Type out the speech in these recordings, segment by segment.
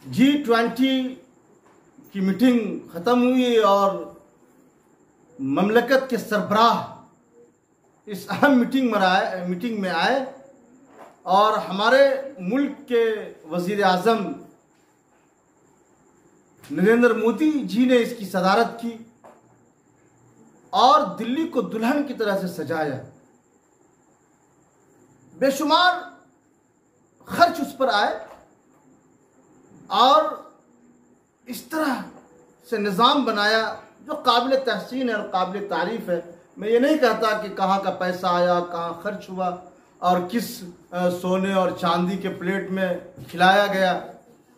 G20 की meeting ख़त्म हुई और ममलकत के सरबराह इस अहम मीटिंग में आए और हमारे मुल्क के वज़ीर आज़म नरेंद्र मोदी जी ने इसकी सदारत की और दिल्ली को दुल्हन की तरह से सजाया। बेशुमार खर्च उस पर आए और इस तरह से निज़ाम बनाया जो काबिल तहसीन है और काबिल तारीफ़ है। मैं ये नहीं कहता कि कहाँ का पैसा आया, कहाँ खर्च हुआ और किस सोने और चांदी के प्लेट में खिलाया गया,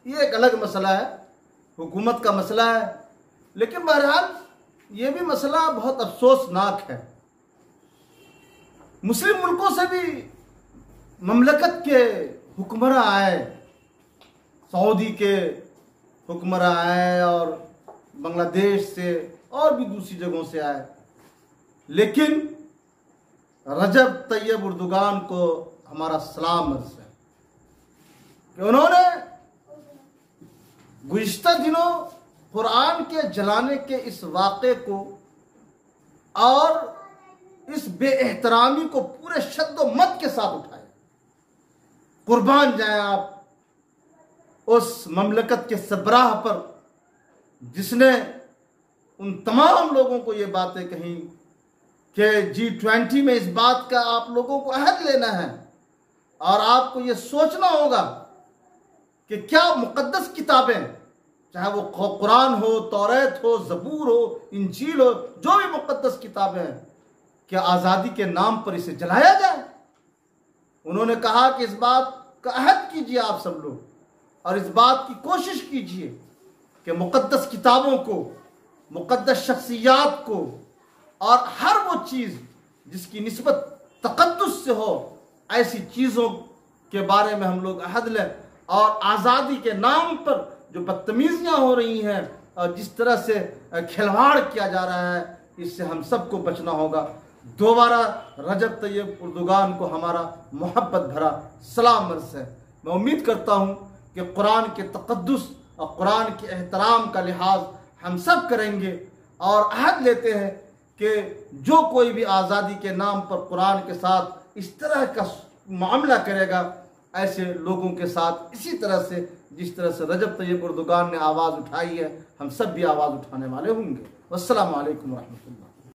ये एक अलग मसला है, हुकूमत का मसला है। लेकिन बहरहाल ये भी मसला बहुत अफसोसनाक है। मुस्लिम मुल्कों से भी ममलकत के हुक्मरान आए, सऊदी के हुक्मरान आए और बांग्लादेश से और भी दूसरी जगहों से आए, लेकिन रजब तैयब उर्दुगान को हमारा सलाम अर्ज़ है कि उन्होंने गुज़िश्ता दिनों कुरान के जलाने के इस वाक़े को और इस बेएहतरामी को पूरे शद्दो-मत के साथ उठाया। कुर्बान जाएं आप उस ममलकत के सरबराह पर जिसने उन तमाम लोगों को ये बातें कही कि G20 में इस बात का आप लोगों को अहद लेना है और आपको ये सोचना होगा कि क्या मुक़द्दस किताबें, चाहे वो कुरान हो, तौरात हो, ज़बूर हो, इंजील हो, जो भी मुक़द्दस किताबें हैं, क्या आज़ादी के नाम पर इसे जलाया जाए। उन्होंने कहा कि इस बात का अहद कीजिए आप सब लोग और इस बात की कोशिश कीजिए कि मुक़द्दस किताबों को, मुक़द्दस शख्सियात को और हर वो चीज़ जिसकी निस्बत तक़द्दुस से हो, ऐसी चीज़ों के बारे में हम लोग अहद लें और आज़ादी के नाम पर जो बदतमीज़ियाँ हो रही हैं और जिस तरह से खिलवाड़ किया जा रहा है, इससे हम सबको बचना होगा। दोबारा रजब तैयब उर्दुगान को हमारा मोहब्बत भरा सलाम अर्ज़ है। मैं उम्मीद करता हूँ कि कुरान के तक़द्दुस और कुरान के एहतराम का लिहाज हम सब करेंगे और अहद लेते हैं कि जो कोई भी आज़ादी के नाम पर कुरान के साथ इस तरह का मामला करेगा, ऐसे लोगों के साथ इसी तरह से जिस तरह से रजब तैयब उर्दुगान ने आवाज़ उठाई है, हम सब भी आवाज़ उठाने वाले होंगे। वस्सलामु अलैकुम रहमतुल्लाह।